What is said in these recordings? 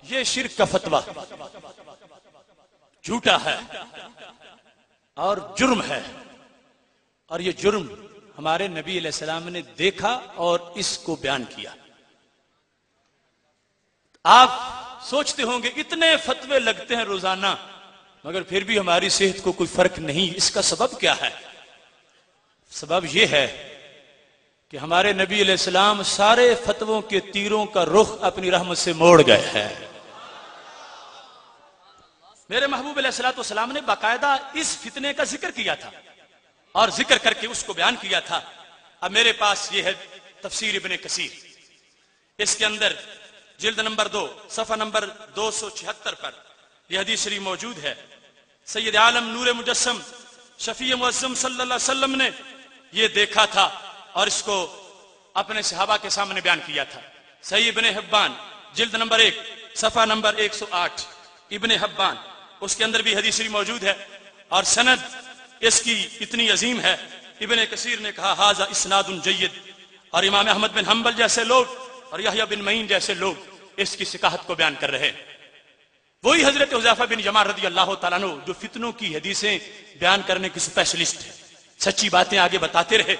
یہ شرک کا فتویٰ جھوٹا ہے اور جرم ہے، اور یہ جرم ہمارے نبی علیہ السلام نے دیکھا اور اس کو بیان کیا۔ آپ سوچتے ہوں گے اتنے فتوے لگتے ہیں روزانہ مگر پھر بھی ہماری صحت کو کوئی فرق نہیں، اس کا سبب کیا ہے؟ سبب یہ ہے کہ ہمارے نبی علیہ السلام سارے فتووں کے تیروں کا رخ اپنی رحمت سے موڑ گئے ہیں۔ میرے محبوب علیہ السلام نے باقاعدہ اس فتنے کا ذکر کیا تھا اور ذکر کر کے اس کو بیان کیا تھا۔ اب میرے پاس یہ ہے تفسیر ابن کثیر، اس کے اندر جلد نمبر 2 صفحہ نمبر 276 پر یہ حدیث شریف موجود ہے۔ سید عالم نور مجسم شفیع معظم صلی اللہ علیہ وسلم نے یہ دیکھا تھا اور اس کو اپنے صحابہ کے سامنے بیان کیا تھا۔ صحیح ابن حبان جلد نمبر 1 صفحہ نمبر 108 ابن حبان، اس کے اندر بھی حدیث شریف موجود ہے اور سند اس کی اتنی عظیم ہے۔ ابن کثیر نے کہا ھذا اسناد جید، اور امام احمد بن حنبل جیسے لوگ اور یحییٰ بن معین جیسے لوگ اس کی صحت کو بیان کر رہے ہیں۔ وہی حضرت حذیفہ بن یمان رضی اللہ تعالیٰ عنہ جو فتنوں کی حدیثیں بیان کرنے کی اسپیشلسٹ ہیں، سچی باتیں آگے بتاتے رہے،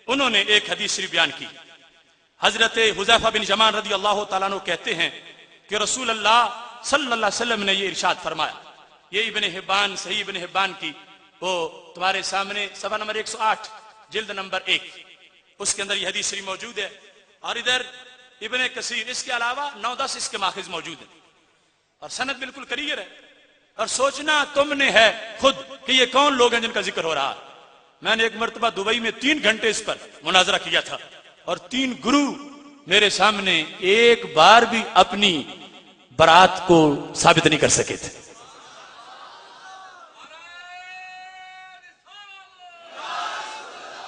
انہوں نے ایک حدیث شریف بیان کی۔ حضرت حذیفہ بن یمان رضی اللہ تعالیٰ عنہ کہتے ہیں کہ رسول اللہ صلی اللہ علیہ وسلم نے یہ ارشاد فرمایا، یہ ابن حبان صحیح ابن حبان کی وہ تمہارے سامنے صفحہ نمبر 108 جلد نمبر 1 اس کے اندر یہ حدیث شریف موجود ہے، اور ادھر ابن کثیر اس کے علاوہ 9-10 اس کے ماخذ موجود ہیں اور سند بالکل کلیئر ہے۔ اور سوچنا تم نے ہے خود کہ یہ کون لوگ ہیں جن کا ذکر ہو رہا ہے۔ میں نے ایک مرتبہ دبئی میں 3 گھنٹے اس پر مناظرہ کیا تھا اور 3 گرو میرے سامنے ایک بار بھی اپنی برات کو ثابت نہیں کر سکے تھے۔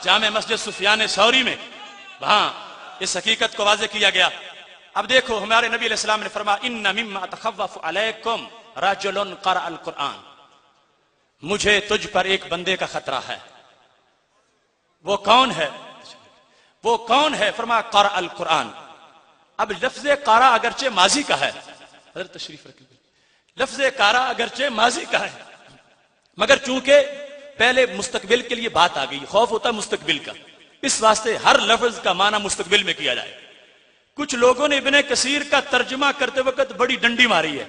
جامع مسجد سفیان ثوری میں وہاں اس حقیقت کو واضح کیا گیا۔ اب دیکھو ہمارے نبی علیہ السلام نے فرمایا ان مما اتخوف علیکم رجل قرأ القرآن، مجھے تجھ پر ایک بندے کا خطرہ ہے۔ وہ کون ہے؟ وہ کون ہے؟ فرمایا قرأ القرآن۔ اب لفظ قرأ اگرچہ ماضی کا ہے، حضرت تشریف رکھیں، لفظ قرأ اگرچہ ماضی کا ہے مگر چونکہ پہلے مستقبل کے لیے بات آ گئی، خوف ہوتا ہے مستقبل کا، اس واسطے ہر لفظ کا معنی مستقبل میں کیا جائے۔ کچھ لوگوں نے ابن کثیر کا ترجمہ کرتے وقت بڑی ڈنڈی ماری ہے،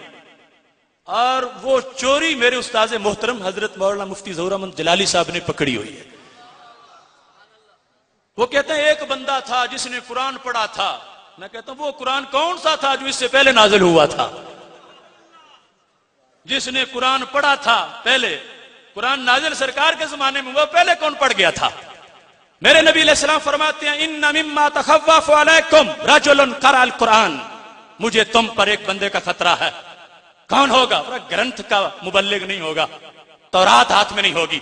اور وہ چوری میرے استاذ محترم حضرت مولانا مفتی ظہور احمد جلالی صاحب نے پکڑی ہوئی ہے۔ وہ کہتے ہیں ایک بندہ تھا جس نے قرآن پڑھا تھا۔ میں کہتا ہوں وہ قرآن کون سا تھا جو اس سے پہلے نازل ہوا تھا؟ جس نے قرآن پڑھا تھا پہلے، قرآن نازل سرکار کے زمانے میں، وہ پہلے کون پڑھ گیا تھا؟ میرے نبی علیہ السلام فرماتے ہیں ان مما تخوف علیکم رجل قرأ القرآن، مجھے تم پر ایک بندے کا خطرہ ہے۔ کون ہوگا؟ گرنتھ کا مبلغ نہیں ہوگا، تورات ہاتھ میں نہیں ہوگی،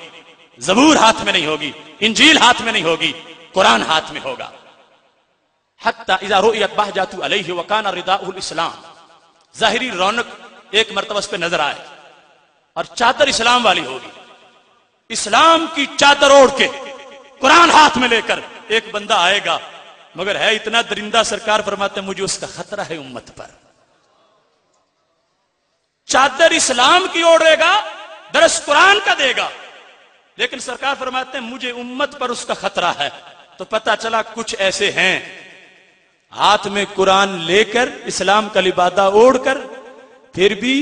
زبور ہاتھ میں نہیں ہوگی، انجیل ہاتھ میں نہیں ہوگی، قرآن ہاتھ میں ہوگا۔ حتی اذا رؤیت بہجۃ علیہ وکان رداؤہ الاسلام، ظاہری رونق ایک مرتبہ اس پہ نظر آئے اور چادر اسلام والی ہوگی، اسلام کی چادر اوڑھ کے قرآن ہاتھ میں لے کر ایک بندہ آئے گا، مگر ہے اتنا درندہ، سرکار فرماتے ہیں مجھے اس کا خطرہ ہے امت پر۔ چادر اسلام کی اوڑھے گا، درس قرآن کا دے گا، لیکن سرکار فرماتے ہیں مجھے امت پر اس کا خطرہ ہے۔ تو پتہ چلا کچھ ایسے ہیں ہاتھ میں قرآن لے کر اسلام کا لبادہ اوڑھ کر پھر بھی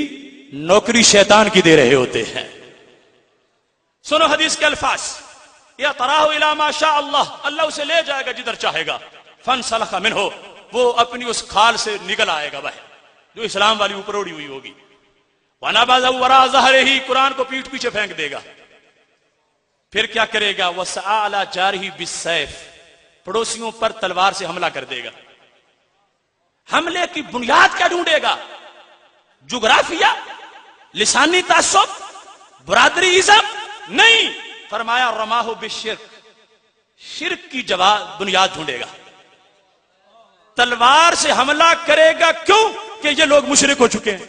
نوکری شیطان کی دے رہے ہوتے ہیں۔ سنو حدیث کے الفاظ، یا تراہ الی ما شاء اللہ، اللہ اسے لے جائے گا جدھر چاہے گا، فانسلخ منہ، وہ اپنی اس کھال سے نکل آئے گا باہر جو اسلام والی اوپر اوڑی ہوئی ہوگی، ونبذ وراء ظہرہ، قرآن کو پیٹھ پیچھے پھینک دے گا۔ پھر کیا کرے گا؟ وسعى علی جارہ بالسیف، پڑوسیوں پر تلوار سے حملہ کر دے گا۔ حملے کی بنیاد کیا ڈھونڈے گا؟ جغرافیہ، لسانی تعصب، برادری ازم؟ نہیں، فرمایا رماہ بالشرک، شرک کی بنیاد ڈھونڈے گا۔ تلوار سے حملہ کرے گا، کیوں کہ یہ لوگ مشرک ہو چکے ہیں۔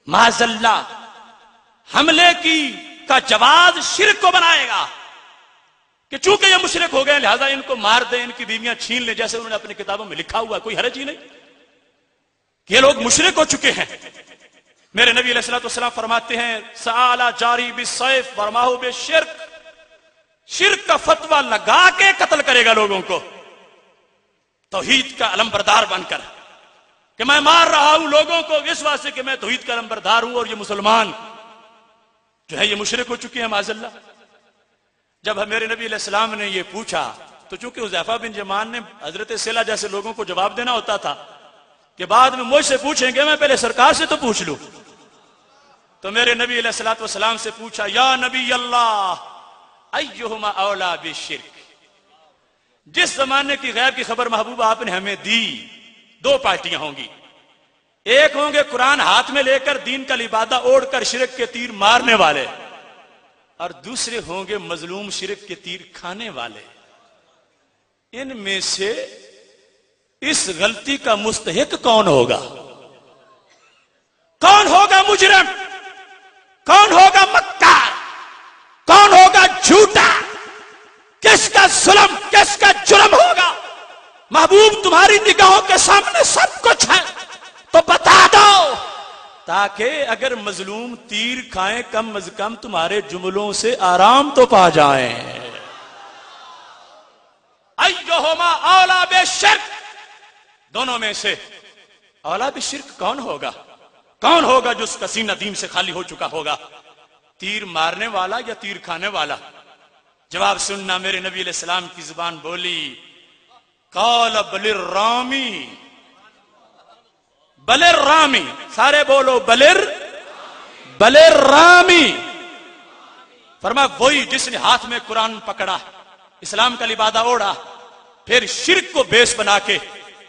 معاذ اللہ، حملے کا جواز شرک کو بنائے گا کہ چونکہ یہ مشرک ہو گئے لہذا ان کو مار دیں، ان کی بیویاں چھین لیں، جیسے انہوں نے اپنی کتابوں میں لکھا ہوا، کوئی حرج ہی نہیں۔ کہ یہ لوگ مشرک ہو چکے ہیں۔ میرے نبی علیہ الصلوۃ والسلام فرماتے ہیں سآلا جاری بالسیف ورماہ بالشرک، شرک کا فتویٰ لگا کے قتل کرے گا لوگوں کو، توحید کا علمبردار بن کر کہ میں مار رہا ہوں لوگوں کو اس واسطے کہ میں توحید کا علمبردار ہوں، اور یہ مسلمان جو ہے یہ مشرک ہو چکے ہیں معاذ اللہ۔ جب میرے نبی علیہ السلام نے یہ پوچھا تو چونکہ حذیفہ بن یمان نے حضرت سیلا جیسے لوگوں کو جواب دینا ہوتا تھا کہ بعد میں مجھ سے پوچھیں گے، میں پہلے سرکار سے تو پوچھ لوں، تو میرے نبی علیہ الصلوۃ والسلام سے پوچھا یا نبی اللہ ایہما اولا بالشرک۔ جس زمانے کی غیب کی خبر محبوب آپ نے ہمیں دی، دو پارٹیاں ہوں گی، ایک ہوں گے قرآن ہاتھ میں لے کر دین کا لبادہ اوڑھ کر شرک کے تیر مارنے والے، اور دوسرے ہوں گے مظلوم شرک کے تیر کھانے والے۔ ان میں سے اس غلطی کا مستحق کون ہوگا؟ کون ہوگا مجرم؟ کون ہوگا مکار؟ کون ہوگا جھوٹا؟ کس کا ظلم، کس کا جرم ہوگا؟ محبوب تمہاری نگاہوں کے سامنے سب کچھ ہے، تو بتا دو تاکہ اگر مظلوم تیر کھائیں کم از کم تمہارے جملوں سے آرام تو پا جائیں۔ ایہما اولا بالشرک، دونوں میں سے اولا بالشرک کون ہوگا؟ کون ہوگا جو اس کا سینہ دین سے خالی ہو چکا ہوگا؟ تیر مارنے والا یا تیر کھانے والا؟ جواب سننا، میرے نبی علیہ السلام کی زبان بولی قال بل الرامی، بل الرامی، سارے بولو بل الرامی، فرمایا وہی جس نے ہاتھ میں قرآن پکڑا، اسلام کا لبادہ اوڑھا، پھر شرک کو بیس بنا کے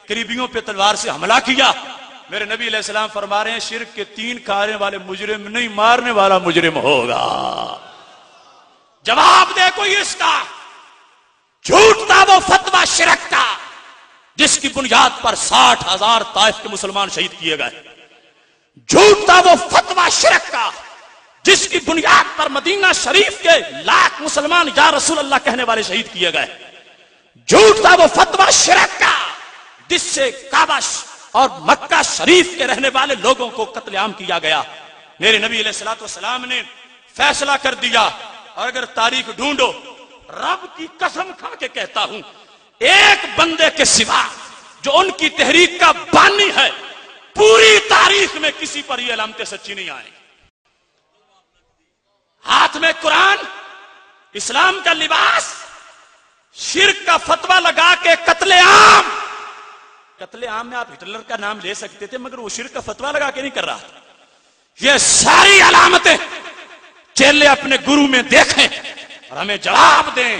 قریبیوں پہ تلوار سے حملہ کیا۔ میرے نبی علیہ السلام فرما رہے ہیں شرک کے تین کھانے والے مجرم نہیں، مارنے والا مجرم ہوگا۔ جواب دے کوئی اس کا؟ جھوٹ تھا وہ فتویٰ شرک کا جس کی بنیاد پر 60,000 طائف کے مسلمان شہید کیے گئے۔ جھوٹ تھا وہ فتویٰ شرک کا جس کی بنیاد پر مدینہ شریف کے لاکھ مسلمان یا رسول اللہ کہنے والے شہید کیے گئے۔ جھوٹ تھا وہ فتویٰ شرک کا جس سے کعبہ اور مکہ شریف کے رہنے والے لوگوں کو قتل عام کیا گیا۔ میرے نبی علیہ الصلوۃ والسلام نے فیصلہ کر دیا، اور اگر تاریخ ڈھونڈو، رب کی قسم کھا کے کہتا ہوں ایک بندے کے سوا جو ان کی تحریک کا بانی ہے، پوری تاریخ میں کسی پر یہ علامتیں سچی نہیں آئیں گی۔ ہاتھ میں قرآن، اسلام کا لباس، شرک کا فتویٰ لگا کے قتل عام۔ قتل عام میں آپ ہٹلر کا نام لے سکتے تھے، مگر وہ شرک کا فتویٰ لگا کے نہیں کر رہا تھا۔ یہ ساری علامتیں چیلے اپنے گرو میں دیکھیں اور ہمیں جواب دیں۔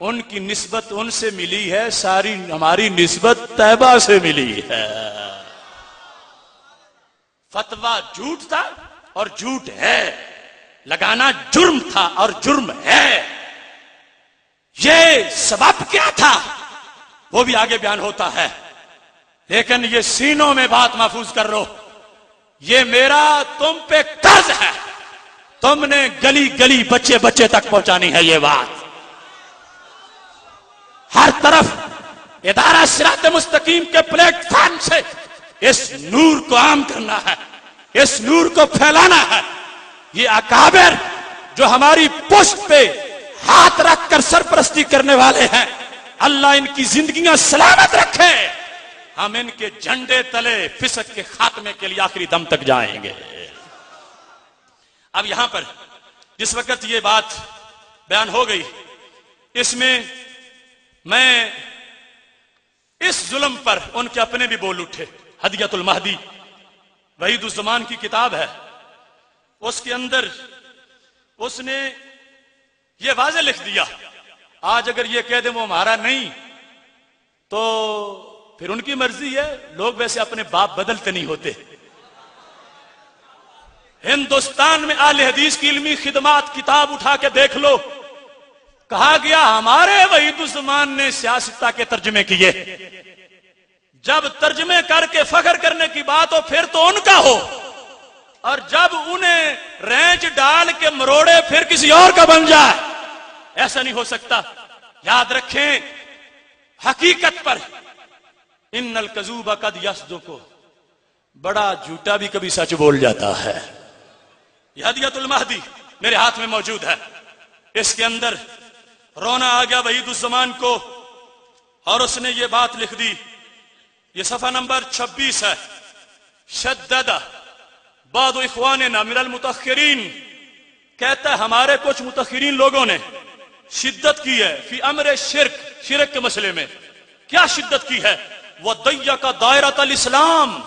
ان کی نسبت ان سے ملی ہے، ساری ہماری نسبت طیبہ سے ملی ہے۔ فتویٰ جھوٹ تھا اور جھوٹ ہے، لگانا جرم تھا اور جرم ہے۔ یہ سبب کیا تھا وہ بھی آگے بیان ہوتا ہے، لیکن یہ سینوں میں بات محفوظ کر لو، یہ میرا تم پہ قرض ہے، تم نے گلی گلی بچے بچے تک پہنچانی ہے یہ بات۔ ہر طرف ادارہ صراط مستقیم کے پلیٹ فارم سے اس نور کو عام کرنا ہے، اس نور کو پھیلانا ہے۔ یہ اکابر جو ہماری پشت پہ ہاتھ رکھ کر سرپرستی کرنے والے ہیں، اللہ ان کی زندگیاں سلامت رکھے، ہم ان کے جھنڈے تلے فسق کے خاتمے کے لیے آخری دم تک جائیں گے۔ اب یہاں پر جس وقت یہ بات بیان ہو گئی، اس میں میں اس ظلم پر ان کے اپنے بھی بول اٹھے۔ ہدیۃ المہدی وحید الزمان کی کتاب ہے، اس کے اندر اس نے یہ واضح لکھ دیا، آج اگر یہ کہہ دیں وہ ہمارا نہیں تو پھر ان کی مرضی ہے، لوگ ویسے اپنے باپ بدلتے نہیں ہوتے۔ ہندوستان میں اہل حدیث کی علمی خدمات کتاب اٹھا کے دیکھ لو، کہا گیا ہمارے وحید الزمان نے سیاستہ کے ترجمے کیے، جب ترجمے کر کے فخر کرنے کی بات ہو پھر تو ان کا ہو، اور جب انہیں رینچ ڈال کے مروڑے پھر کسی اور کا بن جائے، ایسا نہیں ہو سکتا۔ یاد رکھیں حقیقت پر ان الکذوب قد یصدق، بڑا جھوٹا بھی کبھی سچ بول جاتا ہے. یہ ہدیۃ المہدی میرے ہاتھ میں موجود ہے. اس کے اندر رونا آ گیا وحید الزمان کو اور اس نے یہ بات لکھ دی. یہ صفحہ نمبر 26 ہے. شدد بعض اخواننا من المتاخرین، کہتا ہے ہمارے کچھ متاخرین لوگوں نے شدت کی ہے فی امر شرک، شرک کے مسئلے میں. کیا شدت کی ہے؟ وَضَيَّقَ دَائِرَةَ الْإِسْلَامِ،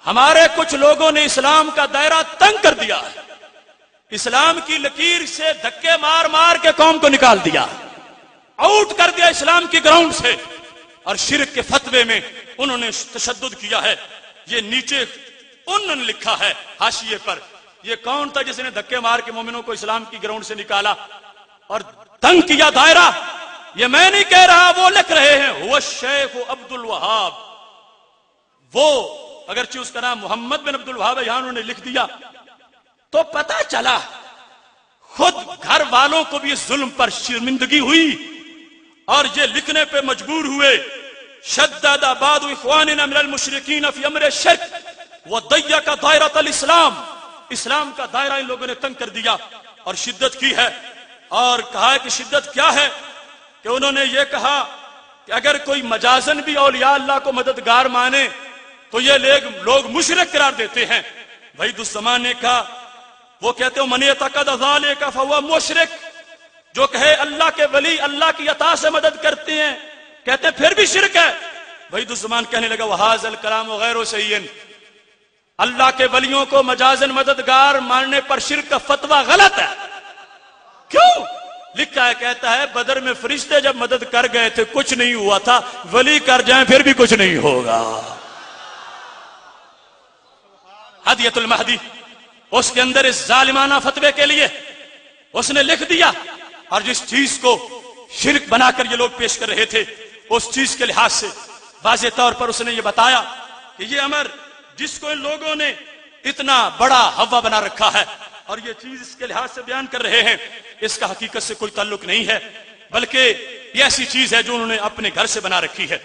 ہمارے کچھ لوگوں نے اسلام کا دائرہ تنگ کر دیا ہے. اسلام کی لکیر سے دھکے مار مار کے قوم کو نکال دیا، آؤٹ کر دیا اسلام کی گراؤنڈ سے. اور شرک کے فتوے میں انہوں نے تشدد کیا ہے. یہ نیچے انہوں نے لکھا ہے حاشیے پر. یہ کون تھا جس نے دھکے مار کے مومنوں کو اسلام کی گراؤنڈ سے نکالا اور تنگ کیا دائرہ؟ یہ میں نہیں کہہ رہا، وہ لکھ رہے ہیں. وہ شیخ عبد الوہاب، وہ اگرچہ اس کا نام محمد بن عبد الوہاب ہے، یہاں انہوں نے لکھ دیا. تو پتہ چلا خود گھر والوں کو بھی اس ظلم پر شرمندگی ہوئی اور یہ لکھنے پہ مجبور ہوئے. شدد بعض اخواننا من المشرکین فی امر الشرک وضیق دائرۃ الاسلام، اسلام کا دائرہ ان لوگوں نے تنگ کر دیا اور شدت کی ہے. اور کہا ہے کہ شدت کیا ہے، کہ انہوں نے یہ کہا کہ اگر کوئی مجازن بھی اولیاء اللہ کو مددگار مانے تو یہ لوگ مشرک قرار دیتے ہیں. وحید الزمان نے کہا، وہ کہتے ہیں من یعتقد ذلک فهو مشرک، جو کہے اللہ کے ولی اللہ کی عطا سے مدد کرتے ہیں، کہتے ہیں پھر بھی شرک ہے. وحید الزمان کہنے لگا وہذا الکلام غیر صحیح، اللہ کے ولیوں کو مجازن مددگار ماننے پر شرک کا فتویٰ غلط ہے. کیوں؟ لکھا ہے، کہتا ہے بدر میں فرشتے جب مدد کر گئے تھے کچھ نہیں ہوا تھا، ولی کر جائیں پھر بھی کچھ نہیں ہوگا. ہدیۃ المہدی اس کے اندر اس ظالمانہ فتوے کے لیے اس نے لکھ دیا. اور جس چیز کو شرک بنا کر یہ لوگ پیش کر رہے تھے اس چیز کے لحاظ سے واضح طور پر اس نے یہ بتایا کہ یہ امر جس کو ان لوگوں نے اتنا بڑا ہوا بنا رکھا ہے اور یہ چیز اس کے لحاظ سے بیان کر رہے ہیں، اس کا حقیقت سے کوئی تعلق نہیں ہے، بلکہ یہ ایسی چیز ہے جو انہوں نے اپنے گھر سے بنا رکھی ہے.